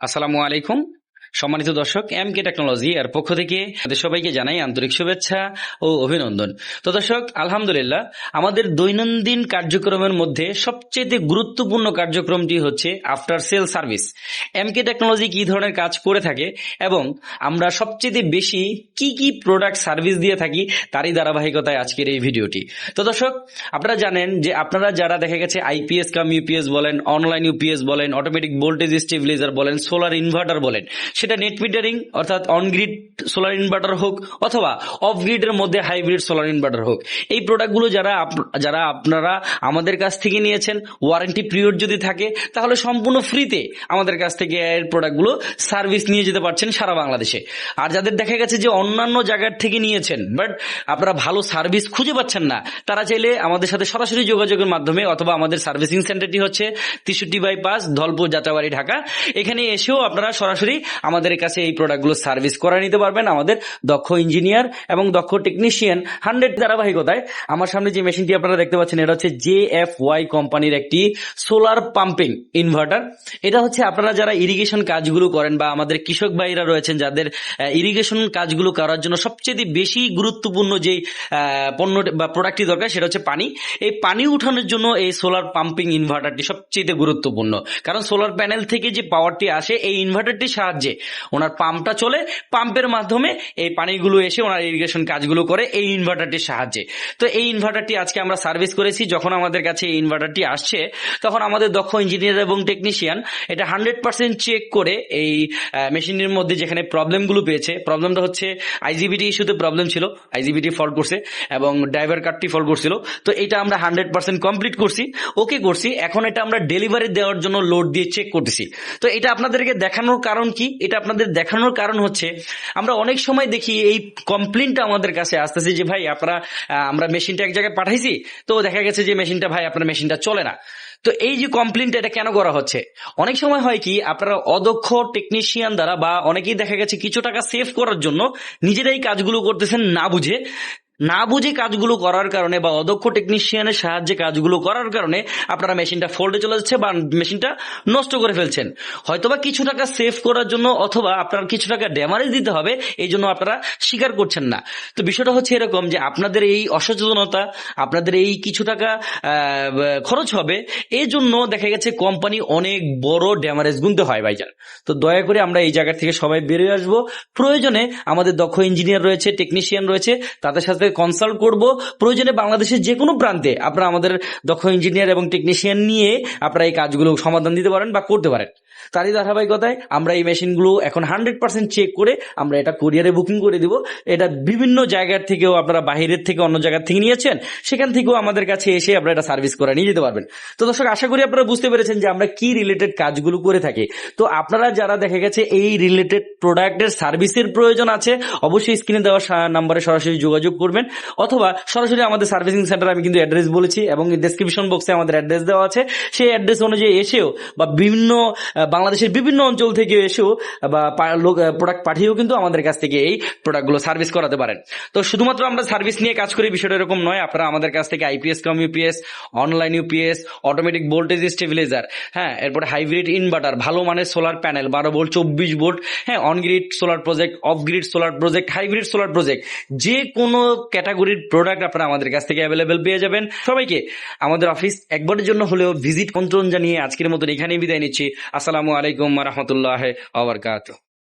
আসসালামু আলাইকুম। সম্মানিত দর্শক, এমকে টেকনোলজি এর পক্ষ থেকে আমাদের সবাইকে জানাই আন্তরিক শুভেচ্ছা ও অভিনন্দন। তো দর্শক, আলহামদুলিল্লাহ, আমাদের দৈনন্দিন কার্যক্রমের মধ্যে সবচেয়ে গুরুত্বপূর্ণ কার্যক্রমটি হচ্ছে আফটার সেল সার্ভিস। এমকে টেকনোলজি কি ধরনের কাজ করে থাকে এবং আমরা সবচেয়ে বেশি কি কি প্রোডাক্ট সার্ভিস দিয়ে থাকি তারই ধারাবাহিকতায় আজকের এই ভিডিওটি। তো দর্শক, আপনারা জানেন যে আপনারা যারা দেখা গেছে আইপিএস কাম ইউপিএস বলেন, অনলাইন ইউপিএস বলেন, অটোমেটিক ভোল্টেজ স্টেবিলাইজার বলেন, সোলার ইনভার্টার বলেন, সেটা নেট মিটারিং অর্থাৎ অন গ্রিড সোলার ইনভার্টার হোক অথবা অফ গ্রিডের মধ্যে হাইব্রিড সোলার ইনভার্টার হোক, এই প্রোডাক্টগুলো যারা আপনারা আমাদের কাছ থেকে নিয়েছেন, ওয়ারেন্টি পিরিয়ড যদি থাকে তাহলে সম্পূর্ণ ফ্রিতে আমাদের কাছ থেকে এর প্রোডাক্টগুলো সার্ভিস নিয়ে যেতে পারছেন সারা বাংলাদেশে। আর যাদের দেখা গেছে যে অন্যান্য জায়গার থেকে নিয়েছেন বাট আপনারা ভালো সার্ভিস খুঁজে পাচ্ছেন না, তারা চাইলে আমাদের সাথে সরাসরি যোগাযোগের মাধ্যমে অথবা আমাদের সার্ভিসিং সেন্টারটি হচ্ছে 63/5 ধলপুর যাত্রাবাড়ি ঢাকা, এখানে এসেও আপনারা সরাসরি আমাদের কাছে এই প্রোডাক্টগুলো সার্ভিস করে নিতে পারবেন। আমাদের দক্ষ ইঞ্জিনিয়ার এবং দক্ষ টেকনিশিয়ান 100 ধারাবাহিকতায় আমার সামনে যে মেশিনটি আপনারা দেখতে পাচ্ছেন, এটা হচ্ছে JFY কোম্পানির একটি সোলার পাম্পিং ইনভার্টার। এটা হচ্ছে আপনারা যারা ইরিগেশন কাজগুলো করেন বা আমাদের কৃষক ভাইরা রয়েছেন যাদের ইরিগেশন কাজগুলো করার জন্য সবচেয়ে বেশি গুরুত্বপূর্ণ যে পণ্য বা প্রোডাক্টটি দরকার সেটা হচ্ছে পানি। এই পানি উঠানোর জন্য এই সোলার পাম্পিং ইনভার্টারটি সবচেয়ে গুরুত্বপূর্ণ, কারণ সোলার প্যানেল থেকে যে পাওয়ারটি আসে এই ইনভার্টারটির সাহায্যে ওনার পাম্পটা চলে, পাম্পের মাধ্যমে এই পানিগুলো এসে ওনার ইরিগেশন কাজগুলো করে এই ইনভার্টারটির সাহায্যে। তো এই ইনভার্টারটি আজকে আমরা সার্ভিস করেছি। যখন আমাদের কাছে এই ইনভার্টারটি আসছে তখন আমাদের দক্ষ ইঞ্জিনিয়ার এবং টেকনিশিয়ান এটা 100% চেক করে এই মেশিনের মধ্যে যেখানে প্রবলেমগুলো পেয়েছে, প্রবলেমটা হচ্ছে আইজিবিটি ইস্যুতে প্রবলেম ছিল, আইজিবিটি ফল্ট করছে এবং ড্রাইভার কার্ডটি ফল্ট করছিল। তো এটা আমরা 100% কমপ্লিট করছি, ওকে করছি। এখন এটা আমরা ডেলিভারি দেওয়ার জন্য লোড দিয়ে চেক করতেছি। তো এটা আপনাদেরকে দেখানোর কারণ কি? এটা আপনাদের দেখানোর কারণ হচ্ছে আমরা অনেক সময় দেখি এই কমপ্লেনটা আমাদের কাছে আসতেছে যে ভাই আমরা মেশিনটা এক জায়গায় পাঠাইছি, তো দেখা গেছে যে মেশিনটা ভাই আপনার মেশিনটা চলে না। তো এই যে কমপ্লেনটা, এটা কেন করা হচ্ছে? অনেক সময় হয় কি, আপনারা অদক্ষ টেকনিশিয়ান দ্বারা বা অনেকেই দেখা গেছে কিছু টাকা সেভ করার জন্য নিজেরাই কাজগুলো করতেছেন না বুঝে কাজগুলো করার কারণে বা অদক্ষ টেকনিশিয়ানের সাহায্যে কাজগুলো করার কারণে আপনারা মেশিনটা ফল্টে চলে যাচ্ছে বা মেশিনটা নষ্ট করে ফেলছেন। হয়তোবা কিছু টাকা সেভ করার জন্য অথবা আপনার কিছু টাকা ড্যামারেজ দিতে হবে, এই জন্য আপনারা স্বীকার করছেন না। তো বিষয়টা হচ্ছে এরকম যে আপনাদের এই অসচেতনতা, আপনাদের এই কিছু টাকা খরচ হবে, এই জন্য দেখা গেছে কোম্পানি অনেক বড় ড্যামারেজ গুনতে হয় ভাইজান। তো দয়া করে আমরা এই জায়গা থেকে সবাই বেরিয়ে আসবো। প্রয়োজনে আমাদের দক্ষ ইঞ্জিনিয়ার রয়েছে, টেকনিশিয়ান রয়েছে, তাদের সাথে কনসাল্ট করব। প্রয়োজনে বাংলাদেশের যে কোনো প্রান্তে আপনারা আমাদের দক্ষ ইঞ্জিনিয়ার এবং টেকনিশিয়ান নিয়ে আপনারা এই কাজগুলো সমাধান দিতে পারেন বা করতে পারেন। তারই ধারাবাহিকতায় আমরা এই মেশিনগুলো এখন 100% চেক করে আমরা এটা কুরিয়ারে বুকিং করে দিব। এটা বিভিন্ন জায়গার থেকেও, আপনারা বাহিরের থেকে অন্য জায়গার থেকে নিয়েছেন, সেখান থেকেও আমাদের কাছে এসে আপনারা এটা সার্ভিস করে নিয়ে যেতে পারবেন। তো দর্শক, আশা করি আপনারা বুঝতে পেরেছেন যে আমরা কি রিলেটেড কাজগুলো করে থাকি। তো আপনারা যারা দেখা গেছে এই রিলেটেড প্রোডাক্টের সার্ভিসের প্রয়োজন আছে, অবশ্যই স্ক্রিনে দেওয়া নাম্বারে সরাসরি যোগাযোগ করবেন অথবা সরাসরি আমাদের সার্ভিসিং সেন্টার, আমি কিন্তু অ্যাড্রেস বলেছি এবং ডেসক্রিপশন বক্সে আমাদের অ্যাড্রেস দেওয়া আছে, সেই অ্যাড্রেস অনুযায়ী এসেও বা বাংলাদেশের বিভিন্ন অঞ্চল থেকে এসেও বা প্রোডাক্ট পাঠিয়েও কিন্তু আমাদের কাছ থেকে এই প্রোডাক্টগুলো সার্ভিস করাতে পারেন। তো শুধুমাত্র আমরা সার্ভিস নিয়ে কাজ করি বিষয়টা এরকম নয়, আপনারা আমাদের কাছ থেকে IPS cum UPS, online UPS, automatic voltage stabiliser, এরপরে হাইব্রিড ইনভার্টার, ভালো মানের solar panel 12 volt 24 volt, on grid solar project, off grid solar project, hybrid solar project, যে কোনো ক্যাটাগরির প্রোডাক্ট আপনারা আমাদের কাছ থেকে অ্যাভেলেবেল পেয়ে যাবেন। সবাইকে আমাদের অফিস একবারের জন্য হলেও ভিজিট আমন্ত্রণ জানিয়ে আজকের মতন এখানেই বিদায় নিচ্ছি। আসসালামু আলাইকুম ওয়া রাহমাতুল্লাহি ওয়া বারাকাতুহু।